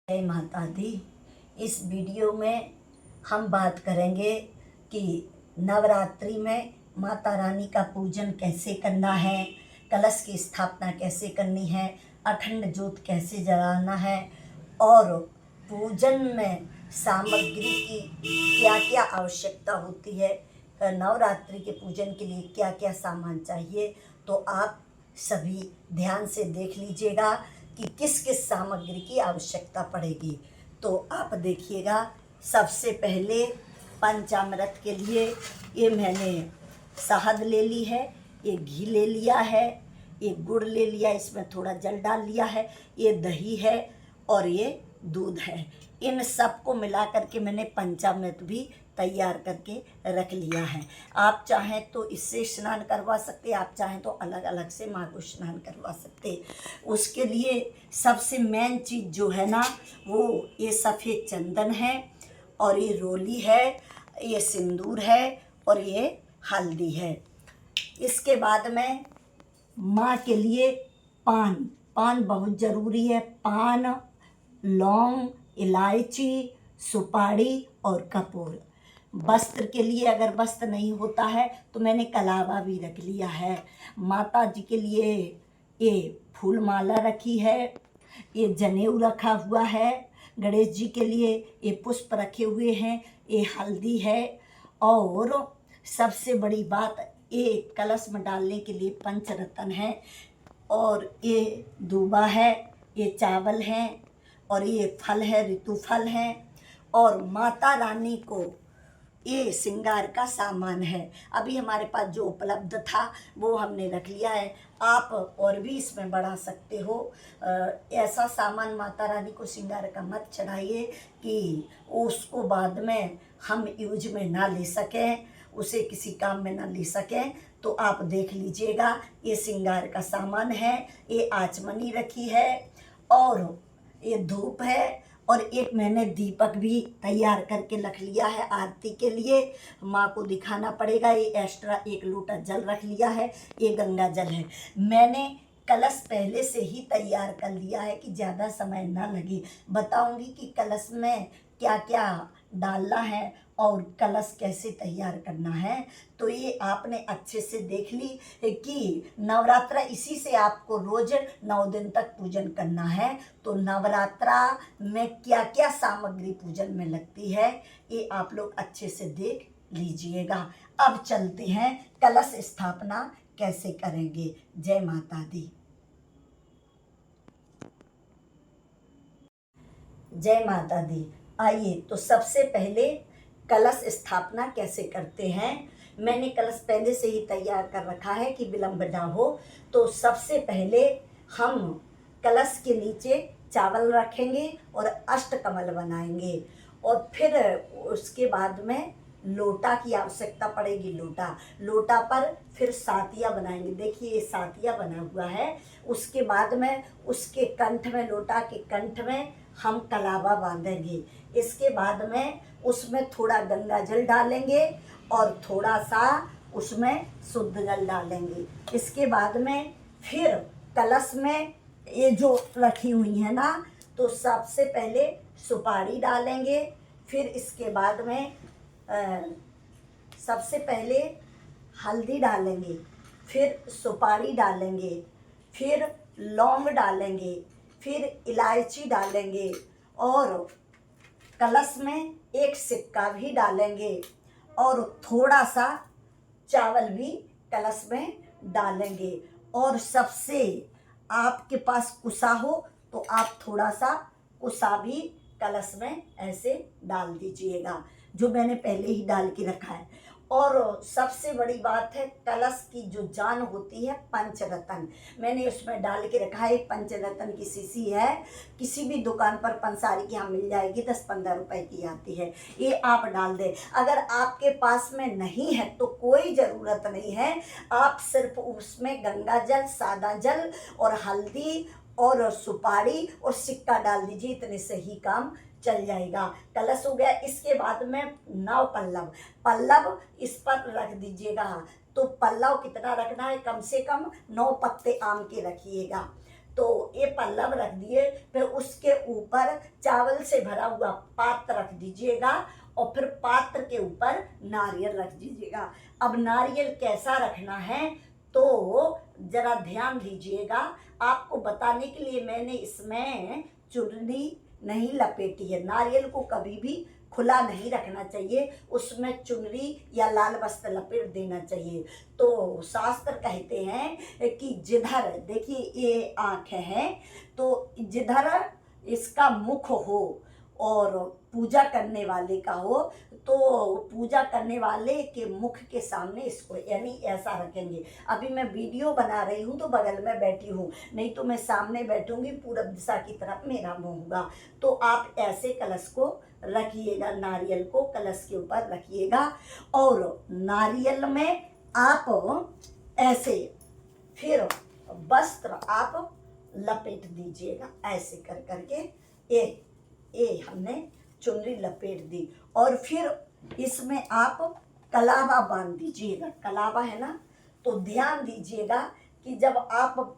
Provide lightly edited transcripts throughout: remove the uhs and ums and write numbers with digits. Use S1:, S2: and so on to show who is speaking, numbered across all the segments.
S1: जय माता दी। इस वीडियो में हम बात करेंगे कि नवरात्रि में माता रानी का पूजन कैसे करना है, कलश की स्थापना कैसे करनी है, अखंड ज्योत कैसे जलाना है और पूजन में सामग्री की क्या क्या आवश्यकता होती है, नवरात्रि के पूजन के लिए क्या क्या सामान चाहिए। तो आप सभी ध्यान से देख लीजिएगा कि किस किस सामग्री की आवश्यकता पड़ेगी। तो आप देखिएगा, सबसे पहले पंचामृत के लिए ये मैंने शहद ले ली है, ये घी ले लिया है, ये गुड़ ले लिया, इसमें थोड़ा जल डाल लिया है, ये दही है और ये दूध है। इन सब को मिला करके मैंने पंचामृत भी तैयार करके रख लिया है। आप चाहें तो इससे स्नान करवा सकते, आप चाहें तो अलग अलग से माँ को स्नान करवा सकते। उसके लिए सबसे मेन चीज़ जो है ना, वो ये सफ़ेद चंदन है और ये रोली है, ये सिंदूर है और ये हल्दी है। इसके बाद में माँ के लिए पान बहुत ज़रूरी है। पान, लौंग, इलायची, सुपारी और कपूर। वस्त्र के लिए अगर वस्त्र नहीं होता है तो मैंने कलावा भी रख लिया है। माता जी के लिए ये फूल माला रखी है, ये जनेऊ रखा हुआ है। गणेश जी के लिए ये पुष्प रखे हुए हैं, ये हल्दी है। और सबसे बड़ी बात, ये कलश में डालने के लिए पंचरत्न है और ये दूबा है, ये चावल हैं और ये फल है, ऋतु फल हैं। और माता रानी को ये श्रृंगार का सामान है। अभी हमारे पास जो उपलब्ध था वो हमने रख लिया है। आप और भी इसमें बढ़ा सकते हो। ऐसा सामान माता रानी को श्रृंगार का मत चढ़ाइए कि उसको बाद में हम यूज में ना ले सकें, उसे किसी काम में ना ले सकें। तो आप देख लीजिएगा, ये श्रृंगार का सामान है, ये आचमनी रखी है और ये धूप है और एक मैंने दीपक भी तैयार करके रख लिया है आरती के लिए। माँ को दिखाना पड़ेगा। ये एक्स्ट्रा 1 लोटा जल रख लिया है, ये गंगा जल है। मैंने कलश पहले से ही तैयार कर लिया है कि ज़्यादा समय ना लगे। बताऊंगी कि कलश में क्या क्या डालना है और कलश कैसे तैयार करना है। तो ये आपने अच्छे से देख ली कि नवरात्रा इसी से आपको रोज 9 दिन तक पूजन करना है। तो नवरात्रा में क्या क्या सामग्री पूजन में लगती है, ये आप लोग अच्छे से देख लीजिएगा। अब चलते हैं कलश स्थापना कैसे करेंगे। जय माता दी। जय माता दी। आइए, तो सबसे पहले कलश स्थापना कैसे करते हैं। मैंने कलश पहले से ही तैयार कर रखा है कि विलंब ना हो। तो सबसे पहले हम कलश के नीचे चावल रखेंगे और अष्टकमल बनाएंगे और फिर उसके बाद में लोटा की आवश्यकता पड़ेगी। लोटा पर फिर सातिया बनाएंगे। देखिए, ये सातिया बना हुआ है। उसके बाद में उसके कंठ में, लोटा के कंठ में हम कलावा बांधेंगे। इसके बाद में उसमें थोड़ा गंगा जल डालेंगे और थोड़ा सा उसमें शुद्ध जल डालेंगे। इसके बाद में फिर कलश में ये जो रखी हुई है ना, तो सबसे पहले सुपारी डालेंगे। फिर इसके बाद में सबसे पहले हल्दी डालेंगे, फिर सुपारी डालेंगे, फिर लौंग डालेंगे, फिर इलायची डालेंगे और कलश में एक सिक्का भी डालेंगे और थोड़ा सा चावल भी कलश में डालेंगे। और सबसे आपके पास कुसा हो तो आप थोड़ा सा कुसा भी कलश में ऐसे डाल दीजिएगा, जो मैंने पहले ही डाल के रखा है। और सबसे बड़ी बात है, कलश की जो जान होती है पंचरत्न, मैंने उसमें डाल के रखा है। पंचरत्न की शीशी है, किसी भी दुकान पर पंसारी की यहाँ मिल जाएगी, 10-15 रुपए की आती है। ये आप डाल दें। अगर आपके पास में नहीं है तो कोई ज़रूरत नहीं है, आप सिर्फ उसमें गंगा जल, सादा जल और हल्दी और सुपारी और सिक्का डाल दीजिए, इतने से ही काम चल जाएगा। कलश हो गया। इसके बाद में 9 पल्लव इस पर रख दीजिएगा। तो पल्लव कितना रखना है, कम से कम 9 पत्ते आम के रखिएगा। तो ये पल्लव रख दिए, फिर उसके ऊपर चावल से भरा हुआ पात्र रख दीजिएगा और फिर पात्र के ऊपर नारियल रख दीजिएगा। अब नारियल कैसा रखना है तो जरा ध्यान दीजिएगा, आपको बताने के लिए मैंने इसमें चुन्नी नहीं लपेटी है। नारियल को कभी भी खुला नहीं रखना चाहिए, उसमें चुनरी या लाल वस्त्र लपेट देना चाहिए। तो शास्त्र कहते हैं कि जिधर, देखिए ये आँख है, तो जिधर इसका मुख हो और पूजा करने वाले का हो, तो पूजा करने वाले के मुख के सामने इसको यानी ऐसा रखेंगे। अभी मैं वीडियो बना रही हूँ तो बगल में बैठी हूँ, नहीं तो मैं सामने बैठूंगी, पूरब दिशा की तरफ मेरा मुँह होगा। तो आप ऐसे कलश को रखिएगा, नारियल को कलश के ऊपर रखिएगा और नारियल में आप ऐसे फिर वस्त्र आप लपेट दीजिएगा, ऐसे कर करके ये हमने चुनरी लपेट दी। और फिर इसमें आप कलावा बांध दीजिएगा, कलावा है ना, तो ध्यान दीजिएगा कि जब आप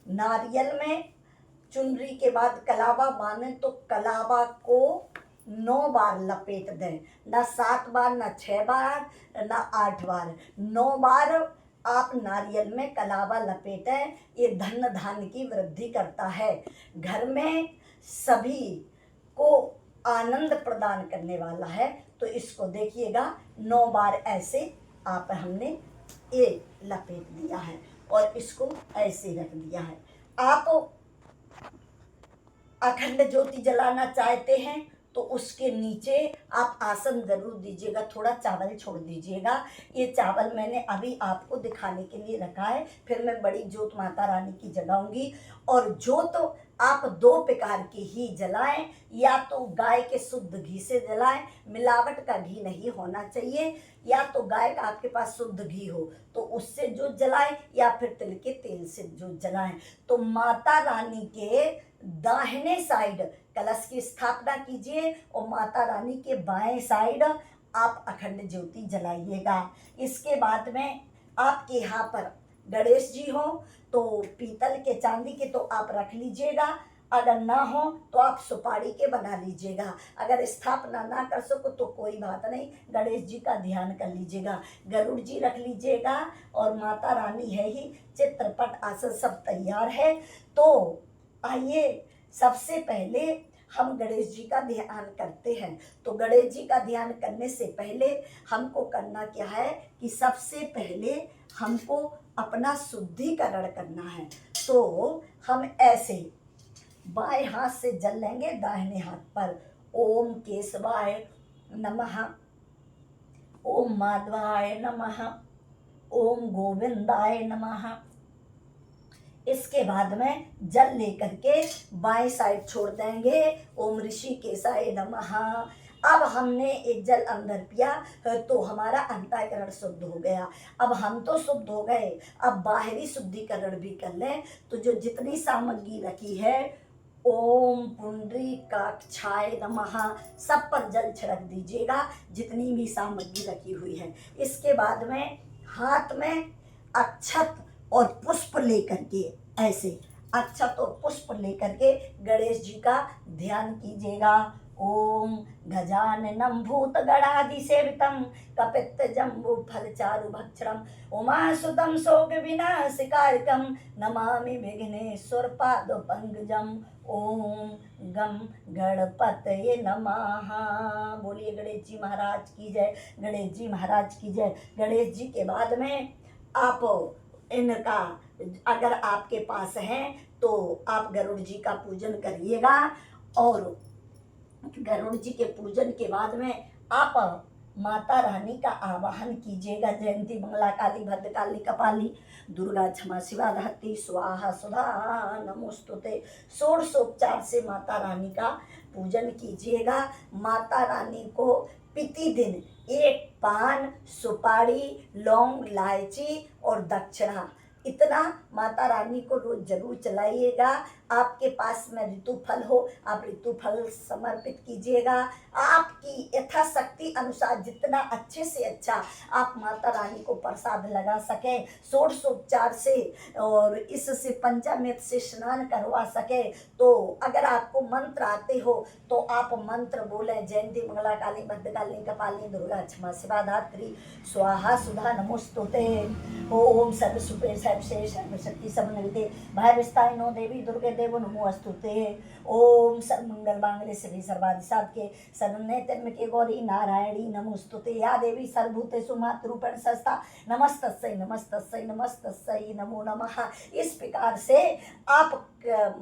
S1: नारियल में चुनरी के बाद कलावा बांधें तो कलावा को 9 बार लपेट दें, ना 7 बार, ना 6 बार, ना 8 बार, 9 बार आप नारियल में कलावा लपेटें। ये धन धान्य की वृद्धि करता है, घर में सभी को आनंद प्रदान करने वाला है। तो इसको देखिएगा 9 बार ऐसे आप हमने ये लपेट दिया है और इसको ऐसे रख दिया है। आप अखंड ज्योति जलाना चाहते हैं तो उसके नीचे आप आसन जरूर दीजिएगा, थोड़ा चावल छोड़ दीजिएगा। ये चावल मैंने अभी आपको दिखाने के लिए रखा है, फिर मैं बड़ी जोत माता रानी की जलाऊंगी। और जोत आप 2 प्रकार की ही जलाएं, या तो गाय के शुद्ध घी से जलाएं, मिलावट का घी नहीं होना चाहिए, या तो गाय का आपके पास शुद्ध घी हो तो उससे जो जलाएं, या फिर तिल के तेल से जो जलाएं। तो माता रानी के दाहिने साइड कलश की स्थापना कीजिए और माता रानी के बाएं साइड आप अखंड ज्योति जलाइएगा। इसके बाद में आपके यहाँ पर गणेश जी हो तो पीतल के, चांदी के तो आप रख लीजिएगा, अगर ना हो तो आप सुपारी के बना लीजिएगा। अगर स्थापना ना कर सको तो कोई बात नहीं, गणेश जी का ध्यान कर लीजिएगा, गरुड़ जी रख लीजिएगा और माता रानी है ही, चित्रपट आसन सब तैयार है। तो आइए सबसे पहले हम गणेश जी का ध्यान करते हैं। तो गणेश जी का ध्यान करने से पहले हमको करना क्या है कि सबसे पहले हमको अपना शुद्धिकरण करना है। तो हम ऐसे बाएं हाथ से जल लेंगे दाहिने हाथ पर। ओम केशवाय नमः, ओम माधवाय नमः, ओम गोविंदाय नमः। इसके बाद में जल लेकर के बाएं साइड छोड़ देंगे, ओम ऋषिकेशाय नमः। अब हमने एक जल अंदर पिया तो हमारा अंतःकरण शुद्ध हो गया। अब हम तो शुद्ध हो गए, अब बाहरी शुद्धिकरण भी कर लें। तो जो जितनी सामग्री रखी है, ओम पुंडरीकाक्षाय नमः, सब पर जल छिड़क दीजिएगा जितनी भी सामग्री रखी हुई है। इसके बाद में हाथ में अक्षत और पुष्प लेकर के, ऐसे अक्षत और पुष्प लेकर के गणेश जी का ध्यान कीजिएगा। ओम गजाननं भूतगणाधिसेवितं कपित्थजम्बूफलचारुभक्षणं उमासुतं शोकविनाशकारकं नमामि विघ्नेश्वर पादपङ्कजम्। ओम गम गणपतये नमः। बोलिए गणेश जी महाराज की जय, गणेश जी महाराज की जय। गणेश जी के बाद में आप इनका अगर आपके पास है तो आप गरुड़ जी का पूजन करिएगा। और गरुड़ जी के पूजन के बाद में आप माता रानी का आवाहन कीजिएगा। जयंती मंगला काली भद्रकाली कपाली दुर्गा क्षमा शिवा धात्री स्वाहा सुधा नमोस्तुते। षोडशोपचार से माता रानी का पूजन कीजिएगा। माता रानी को प्रतिदिन 1 पान, सुपारी, लौंग, इलायची और दक्षिणा, इतना माता रानी को रोज जरूर चलाइएगा। आपके पास में ऋतुफल हो, आप ऋतुफल समर्पित कीजिएगा। आप आपकी यथाशक्ति अनुसार जितना अच्छे से अच्छा आप माता रानी को प्रसाद लगा सकें, षोडशोपचार से और इससे पंचामृत से स्नान करवा सके, तो अगर आपको मंत्र आते हो तो आप मंत्र बोले, जयंती मंगला काली भद्रकाली कपालिनी दुर्गा क्षमा शिवा धात्री स्वाहा सुधा नमोस्तुते। ओम सर्व सुपे सर्वशे सर्वशक्ति समन्विते भयविस्ताय नो देवी दुर्गे देवो नमो अस्तुते। ओम सर्वमंगल मांगल्ये शिवे सर्वार्थ साधके शरण्ये त्र्यंबके गौरी नारायणी नमोस्तुते। या देवी सर्वभूतेषु मातृरूपेण संस्था नमस्तस्यै नमस्तस्यै नमस्तस्यै नमो नमः। इस प्रकार से आप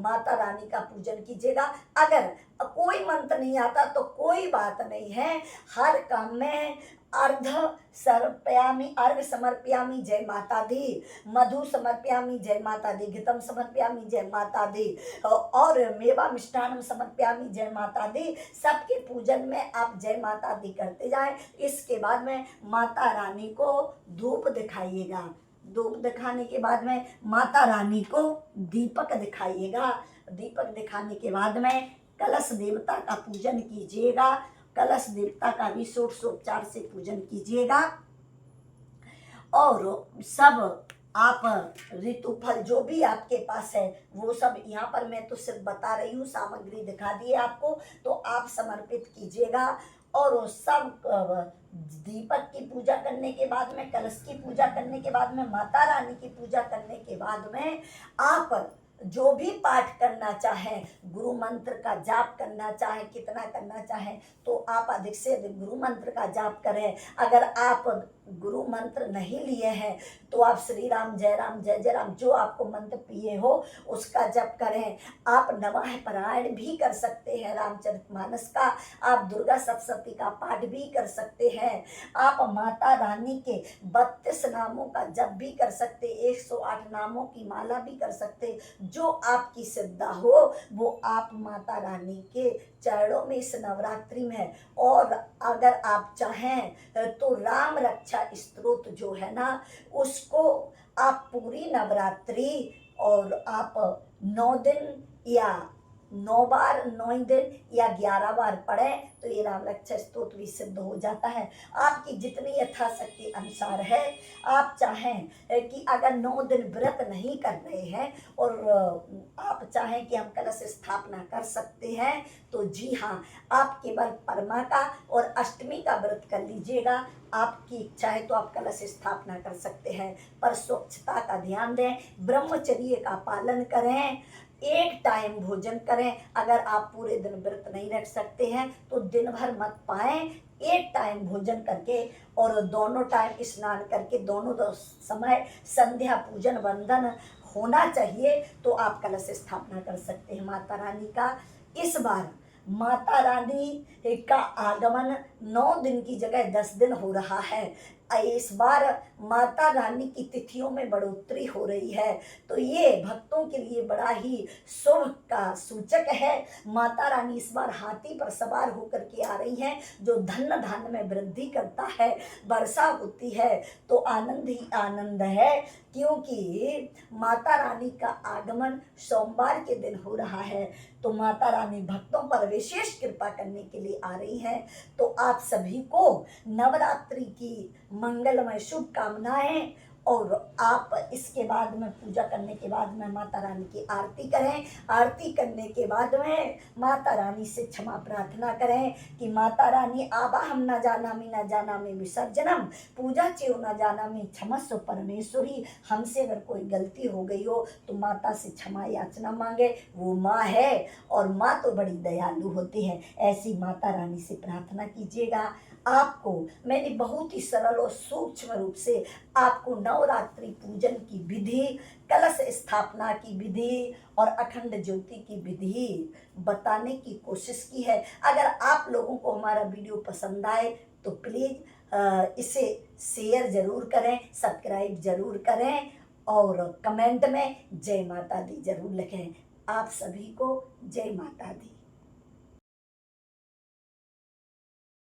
S1: माता रानी का पूजन कीजिएगा। अगर कोई मंत्र नहीं आता तो कोई बात नहीं है, हर काम में अर्घ समर्पयामि, अर्घ समर्पयामि जय माता दी, मधु समर्पयामि जय माता दी, घृतम समर्पयामि जय माता दी और मेवा मिष्ठानम समर्पयामि जय माता दी। सबके पूजन में आप जय माता दी करते जाएं। इसके बाद में माता रानी को धूप दिखाइएगा। धूप दिखाने के बाद में माता रानी को दीपक दिखाइएगा। दीपक दिखाने के बाद में कलश देवता का पूजन कीजिएगा। कलश देवता का भी षोडशोपचार से पूजन कीजिएगा। और सब आप ऋतुफल जो भी आपके पास है वो सब, यहाँ पर मैं तो सिर्फ बता रही हूँ, सामग्री दिखा दी है आपको, तो आप समर्पित कीजिएगा। और सब दीपक की पूजा करने के बाद में, कलश की पूजा करने के बाद में, माता रानी की पूजा करने के बाद में आप जो भी पाठ करना चाहें, गुरु मंत्र का जाप करना चाहें, कितना करना चाहें तो आप अधिक से अधिक गुरु मंत्र का जाप करें। अगर आप गुरु मंत्र नहीं लिए हैं तो आप श्री राम जय जय राम जो आपको मंत्र प्रिय हो उसका जप करें। आप नमः पारायण भी कर सकते हैं रामचरितमानस का, आप दुर्गा सप्तशती का पाठ भी कर सकते हैं, आप माता रानी के 32 नामों का जप भी कर सकते, 108 नामों की माला भी कर सकते। जो आपकी श्रद्धा हो वो आप माता रानी के चरणों में इस नवरात्रि में। और अगर आप चाहें तो राम रक्षा स्तोत्र जो है ना, उसको आप पूरी नवरात्रि और आप 9 दिन या 9 बार, 9 दिन या 11 बार पढ़ें तो ये राम रक्षा स्तोत्र भी सिद्ध हो जाता है। आपकी जितनी यथाशक्ति अनुसार है। आप चाहें कि अगर 9 दिन व्रत नहीं कर रहे हैं और आप चाहें कि हम कलश स्थापना कर सकते हैं तो जी हाँ, आप केवल परमा का और अष्टमी का व्रत कर लीजिएगा। आपकी इच्छा है तो आप कलश स्थापना कर सकते हैं, पर स्वच्छता का ध्यान दें, ब्रह्मचर्य का पालन करें, एक टाइम भोजन करें। अगर आप पूरे दिन व्रत नहीं रख सकते हैं तो दिन भर मत पाएं, एक टाइम भोजन करके और दोनों टाइम स्नान करके, दोनों समय संध्या पूजन वंदन होना चाहिए तो आप कलश स्थापना कर सकते हैं माता रानी का। इस बार माता रानी का आगमन 9 दिन की जगह 10 दिन हो रहा है। इस बार माता रानी की तिथियों में बढ़ोतरी हो रही है तो ये भक्तों के लिए बड़ा ही शुभ का सूचक है। माता रानी इस बार हाथी पर सवार होकर के आ रही हैं जो धन धान्य में वृद्धि करता है, वर्षा होती है तो आनंद ही आनंद है। क्योंकि माता रानी का आगमन सोमवार के दिन हो रहा है तो माता रानी भक्तों पर विशेष कृपा करने के लिए आ रही है। तो आप सभी को नवरात्रि की मंगलमय शुभकामनाएं। और आप इसके बाद में पूजा करने के बाद में माता रानी की आरती करें। आरती करने के बाद में माता रानी से क्षमा प्रार्थना करें कि माता रानी आवाहम न जानामि विसर्जनम पूजा च्यो न जानामि क्षमस्व परमेश्वरी। हमसे अगर कोई गलती हो गई हो तो माता से क्षमा याचना मांगे, वो माँ है और माँ तो बड़ी दयालु होती है। ऐसी माता रानी से प्रार्थना कीजिएगा। आपको मैंने बहुत ही सरल और सूक्ष्म रूप से आपको नवरात्रि पूजन की विधि, कलश स्थापना की विधि और अखंड ज्योति की विधि बताने की कोशिश की है। अगर आप लोगों को हमारा वीडियो पसंद आए तो प्लीज़ इसे शेयर ज़रूर करें, सब्सक्राइब ज़रूर करें और कमेंट में जय माता दी ज़रूर लिखें। आप सभी को जय माता दी।